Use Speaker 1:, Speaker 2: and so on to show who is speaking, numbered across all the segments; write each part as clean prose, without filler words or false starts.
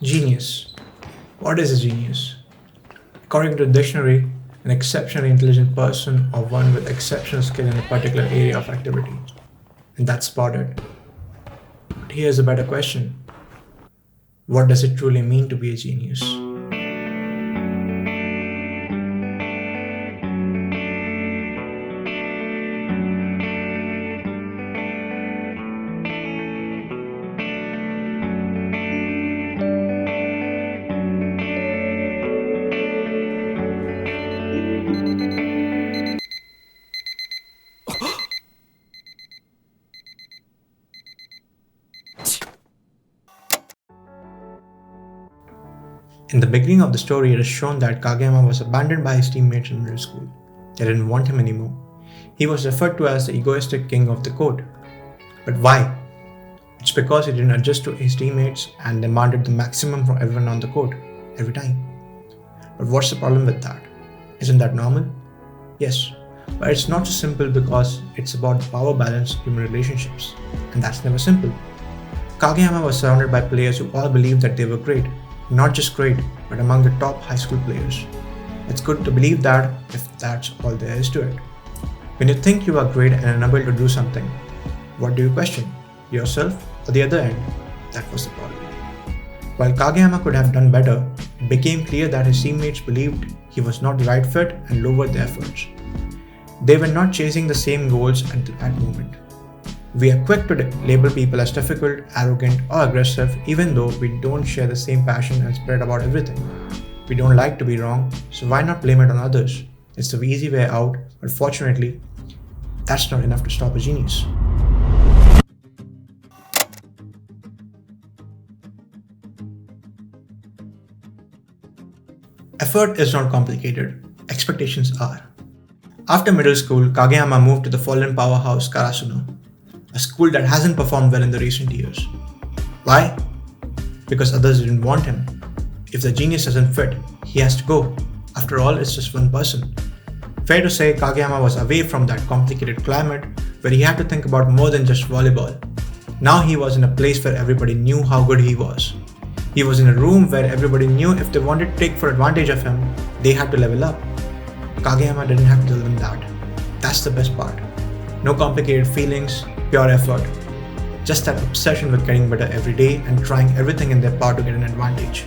Speaker 1: Genius. What is a genius? According to the dictionary, an exceptionally intelligent person or one with exceptional skill in a particular area of activity. And that's spotted. But here's a better question. What does it truly mean to be a genius? In the beginning of the story, it is shown that Kageyama was abandoned by his teammates in middle school. They didn't want him anymore. He was referred to as the egoistic king of the court. But why? It's because he didn't adjust to his teammates and demanded the maximum from everyone on the court, every time. But what's the problem with that? Isn't that normal? Yes, but it's not so simple because it's about power balance in human relationships. And that's never simple. Kageyama was surrounded by players who all believed that they were great. Not just great, but among the top high school players. It's good to believe that if that's all there is to it. When you think you are great and unable to do something, what do you question? Yourself or the other end? That was the problem. While Kageyama could have done better, it became clear that his teammates believed he was not the right fit and lowered their efforts. They were not chasing the same goals at that moment. We are quick to label people as difficult, arrogant, or aggressive even though we don't share the same passion and spirit about everything. We don't like to be wrong, so why not blame it on others? It's the easy way out, but fortunately, that's not enough to stop a genius. Effort is not complicated, expectations are. After middle school, Kageyama moved to the fallen powerhouse Karasuno, a school that hasn't performed well in the recent years. Why? Because others didn't want him. If the genius doesn't fit, he has to go. After all, it's just one person. Fair to say, Kageyama was away from that complicated climate where he had to think about more than just volleyball. Now he was in a place where everybody knew how good he was. He was in a room where everybody knew if they wanted to take full advantage of him, they had to level up. Kageyama didn't have to tell them that. That's the best part. No complicated feelings, pure effort. Just that obsession with getting better every day and trying everything in their power to get an advantage.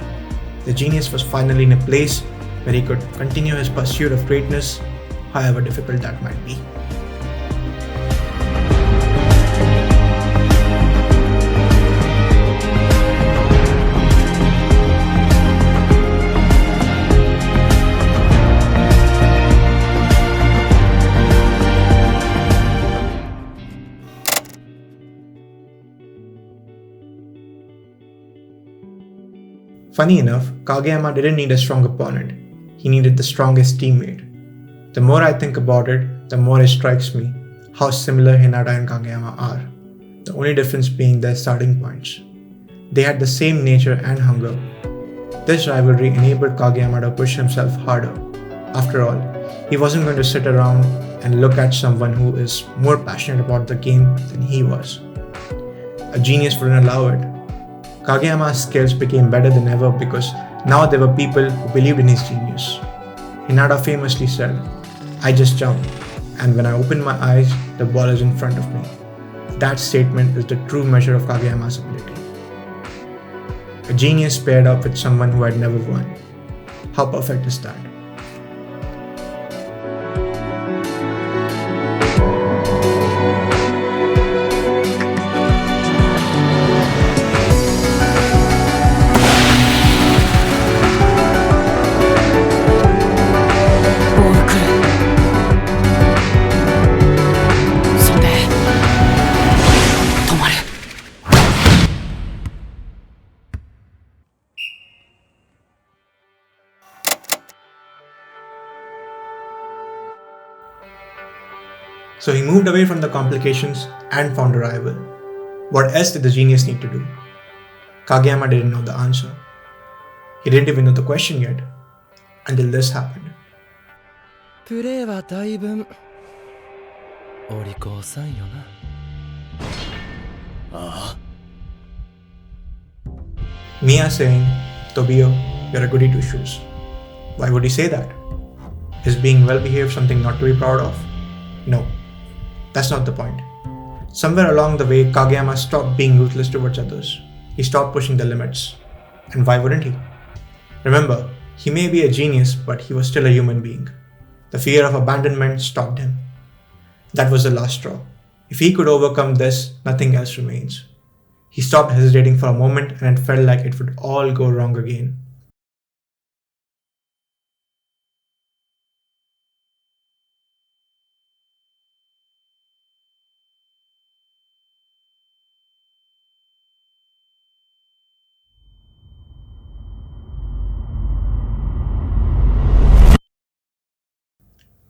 Speaker 1: The genius was finally in a place where he could continue his pursuit of greatness, however difficult that might be. Funny enough, Kageyama didn't need a strong opponent, he needed the strongest teammate. The more I think about it, the more it strikes me how similar Hinata and Kageyama are, the only difference being their starting points. They had the same nature and hunger. This rivalry enabled Kageyama to push himself harder. After all, he wasn't going to sit around and look at someone who is more passionate about the game than he was. A genius wouldn't allow it. Kageyama's skills became better than ever because now there were people who believed in his genius. Hinata famously said, "I just jump, and when I open my eyes, the ball is in front of me." That statement is the true measure of Kageyama's ability. A genius paired up with someone who had never won. How perfect is that? So he moved away from the complications and found a rival. What else did the genius need to do? Kageyama didn't know the answer. He didn't even know the question yet, until this happened.
Speaker 2: プレーはだいぶお利口さんよな。
Speaker 1: Mia saying, Tobio, you're a goody two shoes. Why would he say that? Is being well behaved something not to be proud of? No, that's not the point. Somewhere along the way, Kageyama stopped being ruthless towards others. He stopped pushing the limits. And why wouldn't he? Remember, he may be a genius, but he was still a human being. The fear of abandonment stopped him. That was the last straw. If he could overcome this, nothing else remains. He stopped hesitating for a moment and it felt like it would all go wrong again.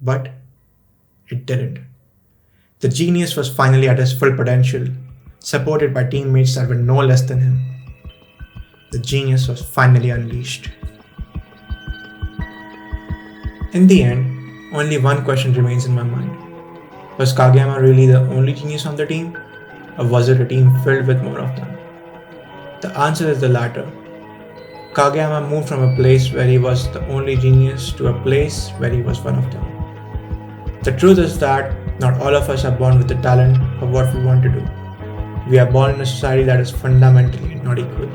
Speaker 1: But it didn't. The genius was finally at his full potential, supported by teammates that were no less than him. The genius was finally unleashed. In the end, only one question remains in my mind. Was Kageyama really the only genius on the team? Or was it a team filled with more of them? The answer is the latter. Kageyama moved from a place where he was the only genius to a place where he was one of them. The truth is that not all of us are born with the talent of what we want to do. We are born in a society that is fundamentally not equal.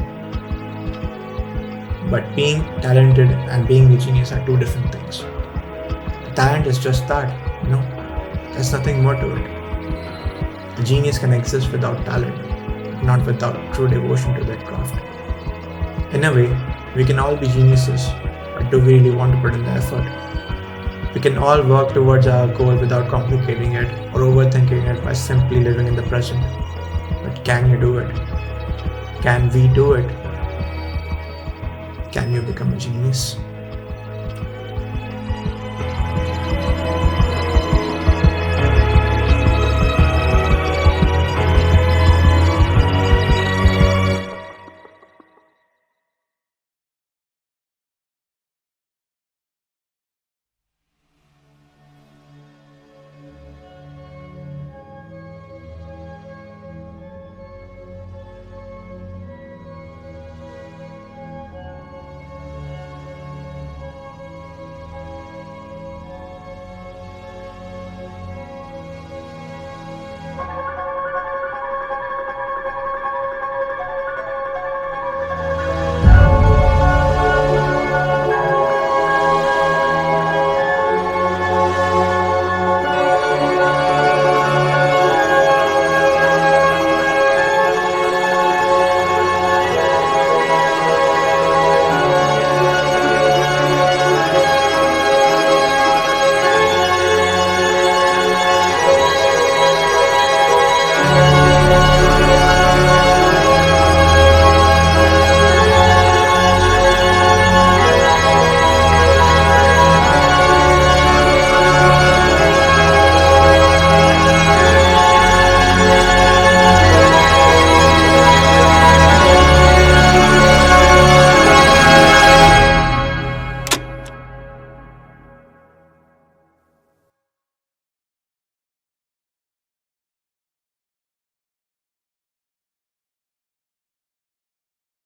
Speaker 1: But being talented and being a genius are two different things. Talent is just that, there's nothing more to it. A genius can exist without talent, not without true devotion to that craft. In a way, we can all be geniuses, but do we really want to put in the effort? We can all work towards our goal without complicating it or overthinking it by simply living in the present. But can you do it? Can we do it? Can you become a genius?